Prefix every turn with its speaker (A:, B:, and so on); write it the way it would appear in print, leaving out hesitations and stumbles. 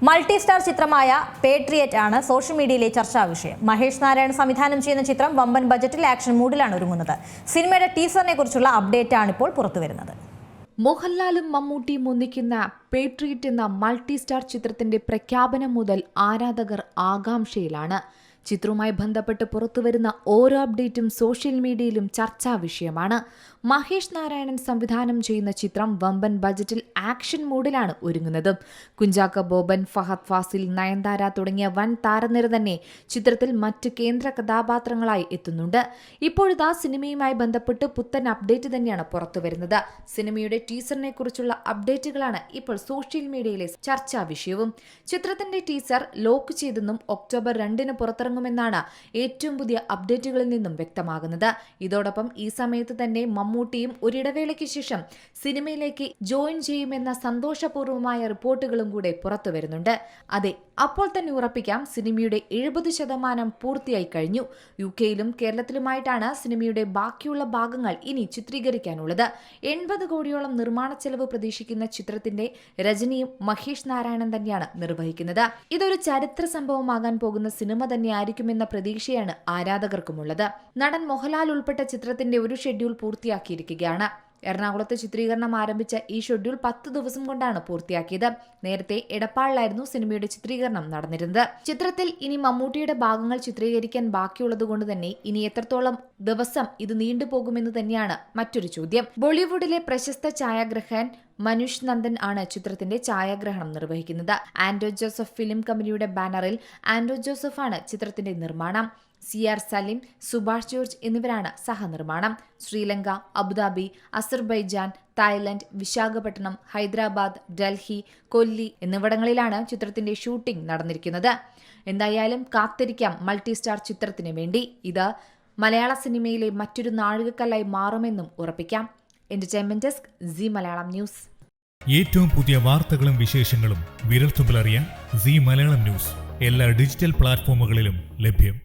A: Multi star ചിത്രമായ patriot ആണ് social മീഡിയയിലെ ചർച്ചാ വിഷയം. മഹേഷ് നാരായൺ സംവിധാനം ചെയ്യുന്ന ചിത്രം വമ്പൻ ബജറ്റിൽ ആക്ഷൻ മൂഡിലാണ് ഒരുങ്ങുന്നത്. സിനിമയുടെ ടീസറിനെ കുറിച്ചുള്ള അപ്ഡേറ്റ് ആണ് ഇപ്പോൾ പുറത്തുവരുന്നത്.
B: മോഹൻലാലും മമ്മൂട്ടിയും ഒന്നിക്കുന്ന പേട്രിയറ്റ് എന്ന മൾട്ടി സ്റ്റാർ ചിത്രത്തിന്റെ പ്രഖ്യാപനം മുതൽ ആരാധകർ ആകാംക്ഷയിലാണ്. ചിത്രവുമായി ബന്ധപ്പെട്ട് പുറത്തുവരുന്ന ഓരോ അപ്ഡേറ്റും സോഷ്യൽ മീഡിയയിലും ചർച്ചാ വിഷയമാണ്. മഹേഷ് നാരായണൻ സംവിധാനം ചെയ്യുന്ന ചിത്രം വമ്പൻ ബജറ്റിൽ ആക്ഷൻ മൂഡിലാണ് ഒരുങ്ങുന്നത്. കുഞ്ചാക്കോ ബോബൻ, ഫഹദ് ഫാസിൽ, നയൻതാര തുടങ്ങിയ വൻ താരനിര തന്നെ ചിത്രത്തിൽ മറ്റ് കേന്ദ്ര കഥാപാത്രങ്ങളായി എത്തുന്നുണ്ട്. ഇപ്പോഴിതാ സിനിമയുമായി ബന്ധപ്പെട്ട് പുത്തൻ അപ്ഡേറ്റ് തന്നെയാണ് പുറത്തുവരുന്നത്. സിനിമയുടെ ടീസറിനെ കുറിച്ചുള്ള അപ്ഡേറ്റുകളാണ് ഇപ്പോൾ സോഷ്യൽ മീഡിയയിലെ ചർച്ചാ വിഷയവും. ചിത്രത്തിന്റെ ടീസർ ലോക്ക് ചെയ്തെന്നും ഒക്ടോബർ 2 പുറത്തിറങ്ങുമെന്നാണ് ഏറ്റവും പുതിയ അപ്ഡേറ്റുകളിൽ നിന്നും വ്യക്തമാകുന്നത്. ഇതോടൊപ്പം ഈ സമയത്ത് തന്നെ മമ്മൂട്ടിയും ഒരിടവേളയ്ക്ക് ശേഷം സിനിമയിലേക്ക് ജോയിൻ ചെയ്യുമെന്ന സന്തോഷപൂർവമായ റിപ്പോർട്ടുകളും കൂടെ പുറത്തുവരുന്നുണ്ട്. അതെ, അപ്പോൾ തന്നെ ഉറപ്പിക്കാം, സിനിമയുടെ 70% പൂർത്തിയായി കഴിഞ്ഞു. UK-യിലും കേരളത്തിലുമായിട്ടാണ് സിനിമയുടെ ബാക്കിയുള്ള ഭാഗങ്ങൾ ഇനി ചിത്രീകരിക്കാനുള്ളത്. 80 കോടിയോളം നിർമ്മാണ ചെലവ് പ്രതീക്ഷിക്കുന്ന ചിത്രത്തിന്റെ രചനയും മഹേഷ് നാരായണൻ തന്നെയാണ് നിർവഹിക്കുന്നത്. ഇതൊരു ചരിത്ര സംഭവമാകാൻ പോകുന്ന സിനിമ തന്നെയായിരിക്കുമെന്ന പ്രതീക്ഷയാണ് ആരാധകർക്കുമുള്ളത്. നടൻ മോഹൻലാൽ ഉൾപ്പെട്ട ചിത്രത്തിന്റെ ഒരു ഷെഡ്യൂൾ പൂർത്തിയാക്കിയിരിക്കുകയാണ്. എറണാകുളത്ത് ചിത്രീകരണം ആരംഭിച്ച ഈ ഷെഡ്യൂൾ 10 ദിവസം കൊണ്ടാണ് പൂർത്തിയാക്കിയത്. നേരത്തെ എടപ്പാളിലായിരുന്നു സിനിമയുടെ ചിത്രീകരണം നടന്നിരുന്നത്. ചിത്രത്തിൽ ഇനി മമ്മൂട്ടിയുടെ ഭാഗങ്ങൾ ചിത്രീകരിക്കാൻ ബാക്കിയുള്ളതുകൊണ്ട് തന്നെ ഇനി എത്രത്തോളം ദിവസം ഇത് നീണ്ടുപോകുമെന്ന് തന്നെയാണ് മറ്റൊരു ചോദ്യം. ബോളിവുഡിലെ പ്രശസ്ത ഛായാഗ്രഹകൻ മനുഷ് നന്ദൻ ആണ് ചിത്രത്തിന്റെ ഛായാഗ്രഹണം നിർവഹിക്കുന്നത്. ആൻഡോ ജോസഫ് ഫിലിം കമ്പനിയുടെ ബാനറിൽ ആൻഡോ ജോസഫ് ആണ് ചിത്രത്തിന്റെ നിർമ്മാണം. CR സലീം, സുഭാഷ് ജോർജ് എന്നിവരാണ് സഹനിർമ്മാണം. Sri Lanka, Abu Dhabi, Azerbaijan, Thailand, Visakhapatnam, Hyderabad, Delhi, Kolli എന്നിവിടങ്ങളിലാണ് ചിത്രത്തിന്റെ ഷൂട്ടിംഗ് നടന്നിരിക്കുന്നത്. എന്തായാലും കാത്തിരിക്കാം മൾട്ടി സ്റ്റാർ ചിത്രത്തിന് വേണ്ടി. ഇത് മലയാള സിനിമയിലെ മറ്റൊരു നാഴികക്കല്ലായി മാറുമെന്നും ഉറപ്പിക്കാം. Entertainment desk, C Malayalam news.
C: ഏറ്റവും പുതിയ വാർത്തകളും വിശേഷങ്ങളും വിരൽത്തുമ്പിലറിയാൻ സി മലയാളം ന്യൂസ് എല്ലാ ഡിജിറ്റൽ പ്ലാറ്റ്ഫോമുകളിലും ലഭ്യം.